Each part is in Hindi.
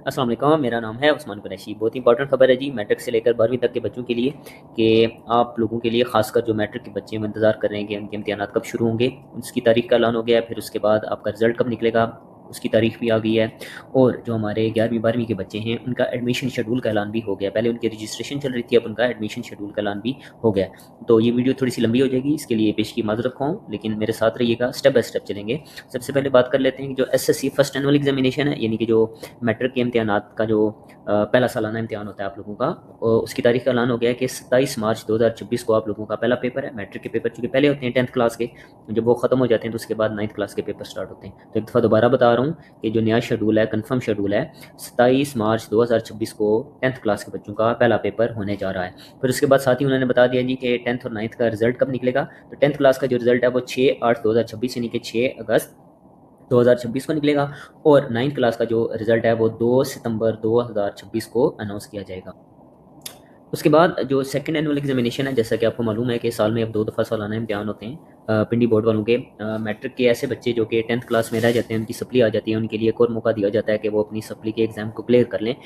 अस्सलाम वालेकुम, मेरा नाम है उस्मान कुरैशी। बहुत ही इंपॉर्टेंट खबर है जी मैट्रिक से लेकर 12वीं तक के बच्चों के लिए कि आप लोगों के लिए खासकर जो मैट्रिक के बच्चे हैं वो इंतज़ार कर रहे हैं कि उनके इम्तिहानात कब शुरू होंगे। उसकी तारीख का ऐलान हो गया है, फिर उसके बाद आपका रिज़ल्ट कब निकलेगा उसकी तारीख भी आ गई है। और जो हमारे 11वीं 12वीं के बच्चे हैं उनका एडमिशन शेड्यूल का ऐलान भी हो गया। पहले उनकी रजिस्ट्रेशन चल रही थी, अब उनका एडमिशन शेड्यूल का ऐलान भी हो गया। तो ये वीडियो थोड़ी सी लंबी हो जाएगी, इसके लिए पेश की माज़रत खाऊँ, लेकिन मेरे साथ रहिएगा, स्टेप बाय स्टेप चलेंगे। सबसे पहले बात कर लेते हैं कि जो एसएससी फर्स्ट एनुअल एग्जामिनेशन है, यानी कि जो मैट्रिक के इम्तिहानात का जो पहला सालाना इम्तिहान होता है आप लोगों का, उसकी तारीख का ऐलान हो गया है कि 27 मार्च 2026 को आप लोगों का पहला पेपर है। मैट्रिक के पेपर चूँकि पहले होते हैं 10th क्लास के, जब वो ख़त्म हो जाते हैं तो उसके बाद 9th क्लास के पेपर स्टार्ट होते हैं। तो एक दफ़ा दोबारा बता रहा हूँ कि जो नया शेड्यूल है, कन्फर्म शेड्यूल है, 27 मार्च 2026 को 10th क्लास के बच्चों का पहला पेपर होने जा रहा है। फिर उसके बाद साथ ही उन्होंने बता दिया जी कि 10th और 9th का रिजल्ट कब निकलेगा। तो 10th क्लास का जो रिजल्ट है वो 6/8/2026 यानी कि 6 अगस्त 2026 को निकलेगा। और 9th क्लास का जो रिजल्ट है वो 2 सितंबर 2026 को अनाउंस किया जाएगा। उसके बाद जो सेकंड एनुअल एग्जामिनेशन है, जैसा कि आपको मालूम है कि साल में अब 2 दफ़ा सालाना इम्तिहान होते हैं पिंडी बोर्ड वालों के। मैट्रिक के ऐसे बच्चे जो कि 10th क्लास में रह जाते हैं, उनकी सप्ली आ जाती है, उनके लिए एक और मौका दिया जाता है कि वो अपनी सप्ली के एग्ज़ाम को क्लियर कर लें।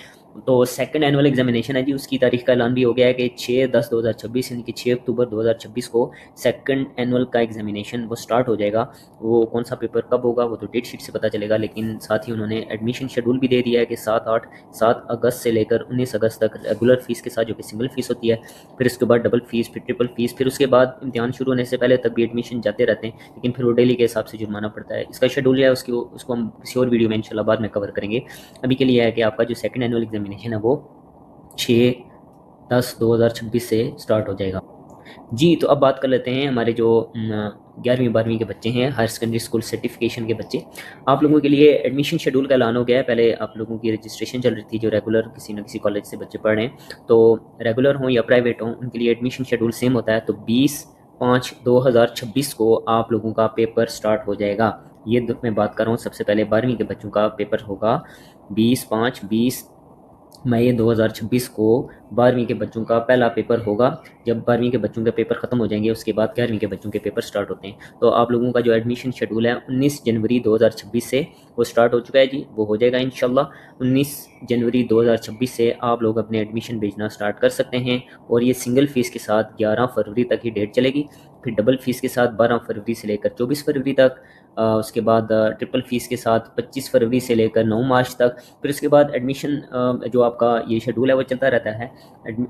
तो सेकंड एनुअल एग्जामिनेशन है जी, उसकी तारीख का ऐलान भी हो गया है कि 6/10/2026 यानी कि 6 अक्टूबर 2026 को सेकंड एनुअल का एग्जामिनेशन वो स्टार्ट हो जाएगा। वो कौन सा पेपर कब होगा वो तो डेट शीट से पता चलेगा, लेकिन साथ ही उन्होंने एडमिशन शेड्यूल भी दे दिया है कि 7 अगस्त से लेकर 19 अगस्त तक रेगुलर फ़ीस के साथ, जो कि सिंगल फ़ीस होती है, फिर उसके बाद डबल फ़ीस, फिर ट्रिपल फ़ीस, फिर उसके बाद इम्तिहान शुरू होने से पहले तक भी एडमिशन जाते रहते हैं, लेकिन फिर वो डेली के हिसाब से जुर्माना पड़ता है। इसका शेड्यूल है उसको हम किसी और वीडियो में इंशाल्लाह बाद में कवर करेंगे। अभी के लिए है कि आपका जो सेकंड एनुअल एग्जामिनेशन है वो 6/10/2026 से स्टार्ट हो जाएगा जी। तो अब बात कर लेते हैं हमारे जो 11वीं 12वीं के बच्चे हैं, हायर सेकेंडरी स्कूल सर्टिफिकेशन के बच्चे। आप लोगों के लिए एडमिशन शेड्यूल का ऐलान हो गया है। पहले आप लोगों की रजिस्ट्रेशन चल रही थी, जो रेगुलर किसी न किसी कॉलेज से बच्चे पढ़ रहे हैं, तो रेगुलर हों या प्राइवेट हों, उनके लिए एडमिशन शेड्यूल सेम होता है। तो 20/5/2026 को आप लोगों का पेपर स्टार्ट हो जाएगा। ये मैं बात कर रहा हूँ, सबसे पहले 12वीं के बच्चों का पेपर होगा 20 मई 2026 को। 12वीं के बच्चों का पहला पेपर होगा। जब 12वीं के बच्चों के पेपर ख़त्म हो जाएंगे उसके बाद 11वीं के बच्चों के पेपर स्टार्ट होते हैं। तो आप लोगों का जो एडमिशन शेड्यूल है 19 जनवरी 2026 से वो स्टार्ट हो चुका है जी, वो हो जाएगा इंशाल्लाह। 19 जनवरी 2026 से आप लोग अपने एडमिशन भेजना स्टार्ट कर सकते हैं। और ये सिंगल फ़ीस के साथ 11 फरवरी तक ही डेट चलेगी, फिर डबल फ़ीस के साथ 12 फरवरी से लेकर 24 फरवरी तक, उसके बाद ट्रिपल फ़ीस के साथ 25 फरवरी से लेकर 9 मार्च तक। फिर उसके बाद एडमिशन जो आपका ये शेड्यूल है वो चलता रहता है।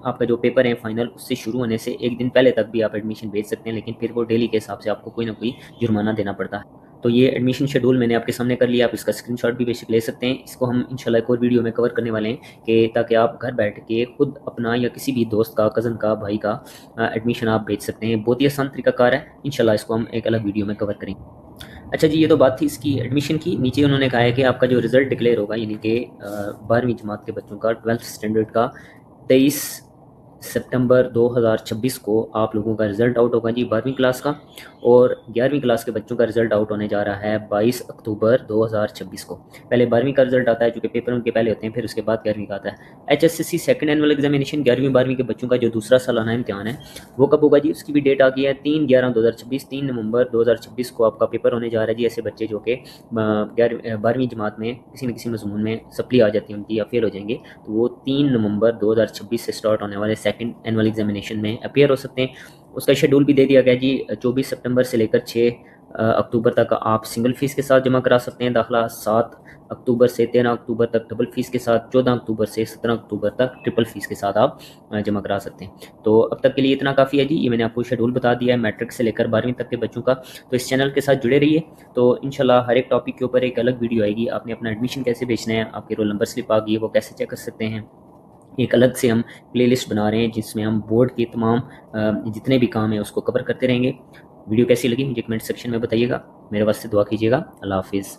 आपका जो पेपर है फाइनल, उससे शुरू होने से एक दिन पहले तक भी आप एडमिशन भेज सकते हैं, लेकिन फिर वो डेली के हिसाब से आपको कोई ना कोई जुर्माना देना पड़ता है। तो ये एडमिशन शेड्यूल मैंने आपके सामने कर लिया, आप इसका स्क्रीनशॉट भी बेशक ले सकते हैं। इसको हम इंशाल्लाह एक और वीडियो में कवर करने वाले हैं कि ताकि आप घर बैठ के खुद अपना या किसी भी दोस्त का, कज़न का, भाई का एडमिशन आप भेज सकते हैं। बहुत ही आसान तरीकाकार है, इंशाल्लाह इसको हम एक अलग वीडियो में कवर करेंगे। अच्छा जी, ये तो बात थी इसकी एडमिशन की। नीचे उन्होंने कहा है कि आपका जो रिज़ल्ट डिक्लेयर होगा, यानी कि 12वीं जमात के बच्चों का 12th स्टैंडर्ड का 23 सितंबर 2026 को आप लोगों का रिज़ल्ट आउट होगा जी 12वीं क्लास का। और 11वीं क्लास के बच्चों का रिज़ल्ट आउट होने जा रहा है 22 अक्टूबर 2026 को। पहले 12वीं का रिज़ल्ट आता है, जो कि पेपर उनके पहले होते हैं, फिर उसके बाद 11वीं का आता है। HSSC सेकंड एनुअल एग्जामिनेशन 11वीं 12वीं के बच्चों का जो दूसरा सालाना इम्तिहान है वो कब होगा जी, उसकी भी डेट आ गई है 3/11/2026। 3 नवंबर 2026 को आपका पेपर होने जा रहा है जी। ऐसे बच्चे जो कि 12वीं जमात में किसी न किसी मजमून में सप्ली आ जाती है उनकी या फेल हो जाएंगे, तो वो 3 नवंबर 2026 से स्टार्ट होने वाले सेकंड एनुअल एग्जामिनेशन में अपीयर हो सकते हैं। उसका शेड्यूल भी दे दिया गया जी। 24 सितंबर से लेकर 6 अक्टूबर तक आप सिंगल फ़ीस के साथ जमा करा सकते हैं दाखिला। 7 अक्टूबर से 13 अक्टूबर तक डबल फ़ीस के साथ। 14 अक्टूबर से 17 अक्टूबर तक ट्रिपल फ़ीस के साथ आप जमा करा सकते हैं। तो अब तक के लिए इतना काफ़ी है जी, ये मैंने आपको शेड्यूल बता दिया है मैट्रिक से लेकर 12वीं तक के बच्चों का। तो इस चैनल के साथ जुड़े रहिए, तो इंशाल्लाह हर एक टॉपिक के ऊपर एक अलग वीडियो आएगी। आपने अपना एडमिशन कैसे भेजना है, आपके रोल नंबर स्लिप आ गई है वो कैसे चेक कर सकते हैं, एक अलग से हम प्लेलिस्ट बना रहे हैं जिसमें हम बोर्ड के तमाम जितने भी काम हैं उसको कवर करते रहेंगे। वीडियो कैसी लगी मुझे कमेंट सेक्शन में बताइएगा। मेरे वास्ते दुआ कीजिएगा। अल्लाह हाफिज़।